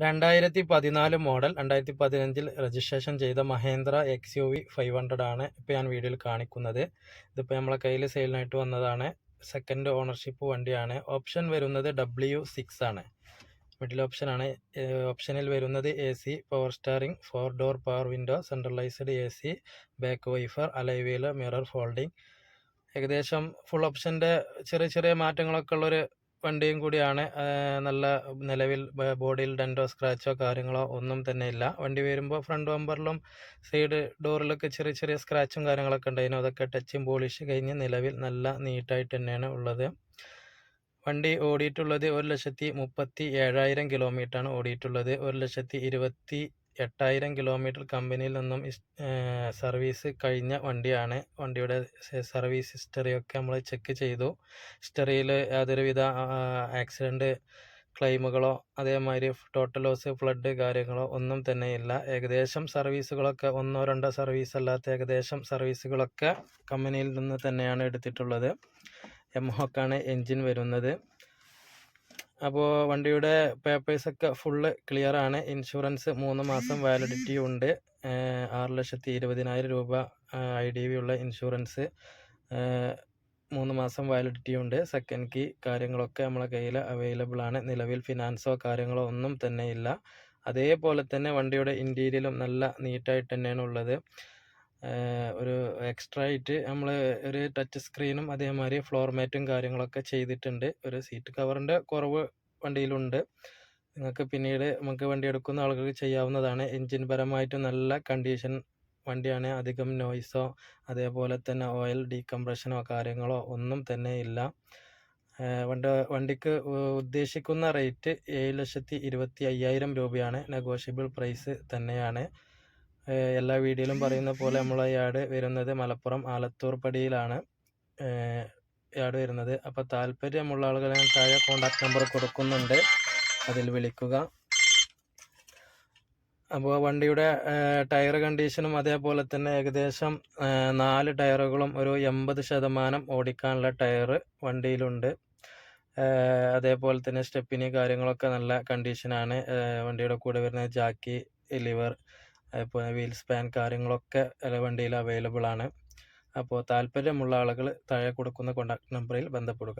2014 model 2015 registration ചെയ്ത Mahendra XUV 500 ആണ് ഇപ്പോൾ ഞാൻ വീഡിയോയിൽ കാണിക്കുന്നത്. ഇതിപ്പോൾ നമ്മളെ കയ്യിൽ സെയിലിനായിട്ട് വന്നതാണ്. സെക്കൻഡ് ഓണർഷിപ്പ് വണ്ടിയാണ്. ഓപ്ഷൻ വരുന്നത് W6 ആണ്. മിഡിൽ ഓപ്ഷനാണ്. ഓപ്ഷനിൽ വരുന്നത് AC, power steering, 4 door power window, centralised AC, back wiper, alloy wheel, mirror folding. ഏകദേശം ഫുൾ ഓപ്ഷൻ്റെ ചെറിയ ചെറിയ മാറ്റങ്ങളൊക്കെ ഉള്ളൊരു വണ്ടിയും കൂടിയാണ്. നല്ല നിലവിൽ ബോഡിയിൽ ഡെൻറ്റോ സ്ക്രാച്ചോ കാര്യങ്ങളോ ഒന്നും തന്നെ ഇല്ല. വണ്ടി വരുമ്പോൾ ഫ്രണ്ട് ബമ്പറിലും സൈഡ് ഡോറിലൊക്കെ ചെറിയ ചെറിയ സ്ക്രാച്ചും കാര്യങ്ങളൊക്കെ ഉണ്ടായിരുന്നു. അതൊക്കെ ടച്ചും പോളിഷ് കഴിഞ്ഞ് നിലവിൽ നല്ല നീറ്റായിട്ട് തന്നെയാണ് ഉള്ളത്. വണ്ടി ഓടിയിട്ടുള്ളത് 1,37,000 കിലോമീറ്ററാണ് ഓടിയിട്ടുള്ളത്. 1,28,000 കിലോമീറ്റർ കമ്പനിയിൽ നിന്നും സർവീസ് കഴിഞ്ഞ വണ്ടിയാണ്. വണ്ടിയുടെ സർവീസ് ഹിസ്റ്ററിയൊക്കെ നമ്മൾ ചെക്ക് ചെയ്തു. ഹിസ്റ്ററിയിൽ യാതൊരുവിധ ആക്സിഡൻറ്റ് ക്ലെയിമുകളോ അതേമാതിരി ടോട്ടൽ ലോസ്, ഫ്ലഡ് കാര്യങ്ങളോ ഒന്നും തന്നെ ഇല്ല. ഏകദേശം സർവീസുകളൊക്കെ 1-2 സർവീസ് അല്ലാത്ത ഏകദേശം സർവീസുകളൊക്കെ കമ്പനിയിൽ നിന്ന് തന്നെയാണ് എടുത്തിട്ടുള്ളത്. എംഹോക്കാണ് എൻജിൻ വരുന്നത്. അപ്പോൾ വണ്ടിയുടെ പേപ്പേഴ്സൊക്കെ ഫുള്ള് ക്ലിയർ ആണ്. ഇൻഷുറൻസ് 3 മാസം വാലിഡിറ്റി ഉണ്ട്. 6,20,000 രൂപ IDV ഉള്ള ഇൻഷുറൻസ് 3 മാസം വാലിഡിറ്റി ഉണ്ട്. സെക്കൻഡ് കീ കാര്യങ്ങളൊക്കെ നമ്മളെ കയ്യിൽ അവൈലബിൾ ആണ്. നിലവിൽ ഫിനാൻസോ കാര്യങ്ങളോ ഒന്നും തന്നെ ഇല്ല. അതേപോലെ തന്നെ വണ്ടിയുടെ ഇൻറ്റീരിയലും നല്ല നീറ്റായിട്ട് തന്നെയാണ് ഉള്ളത്. ഒരു എക്സ്ട്രാ ആയിട്ട് നമ്മൾ ഒരു ടച്ച് സ്ക്രീനും അതേമാതിരി ഫ്ലോർ മാറ്റും കാര്യങ്ങളൊക്കെ ചെയ്തിട്ടുണ്ട്. ഒരു സീറ്റ് കവറിൻ്റെ കുറവ് വണ്ടിയിലുണ്ട്. നിങ്ങൾക്ക് പിന്നീട് നമുക്ക് വണ്ടി എടുക്കുന്ന ആളുകൾക്ക് ചെയ്യാവുന്നതാണ്. എൻജിൻ പരമായിട്ട് നല്ല കണ്ടീഷൻ വണ്ടിയാണ്. അധികം നോയ്സോ അതേപോലെ തന്നെ ഓയിൽ ഡീകംപ്രഷനോ കാര്യങ്ങളോ ഒന്നും തന്നെ ഇല്ല. വണ്ടിക്ക് ഉദ്ദേശിക്കുന്ന റേറ്റ് 7,25,000 രൂപയാണ്. നെഗോഷ്യബിൾ പ്രൈസ് തന്നെയാണ്. എല്ലാ വീഡിയോയിലും പറയുന്ന പോലെ നമ്മളെ യാർഡ് വരുന്നത് മലപ്പുറം ആലത്തൂർ പടിയിലാണ് യാർഡ് വരുന്നത്. അപ്പോൾ താല്പര്യമുള്ള ആളുകളെ താഴെ കോൺടാക്ട് നമ്പർ കൊടുക്കുന്നുണ്ട്, അതിൽ വിളിക്കുക. അപ്പോൾ വണ്ടിയുടെ ടയർ കണ്ടീഷനും അതേപോലെ തന്നെ ഏകദേശം 4 ടയറുകളും ഒരു 80% ഓടിക്കാനുള്ള ടയർ വണ്ടിയിലുണ്ട്. അതേപോലെ തന്നെ സ്റ്റെപ്പിനി കാര്യങ്ങളൊക്കെ നല്ല കണ്ടീഷനാണ്. വണ്ടിയുടെ കൂടെ വരുന്ന ജാക്കി, ലിവർ, അതേപോലെ വീൽ സ്പാൻ കാര്യങ്ങളൊക്കെ വണ്ടിയിൽ അവൈലബിൾ ആണ്. അപ്പോൾ താല്പര്യമുള്ള ആളുകൾ താഴെ കൊടുക്കുന്ന കോൺടാക്ട് നമ്പറിൽ ബന്ധപ്പെടുക.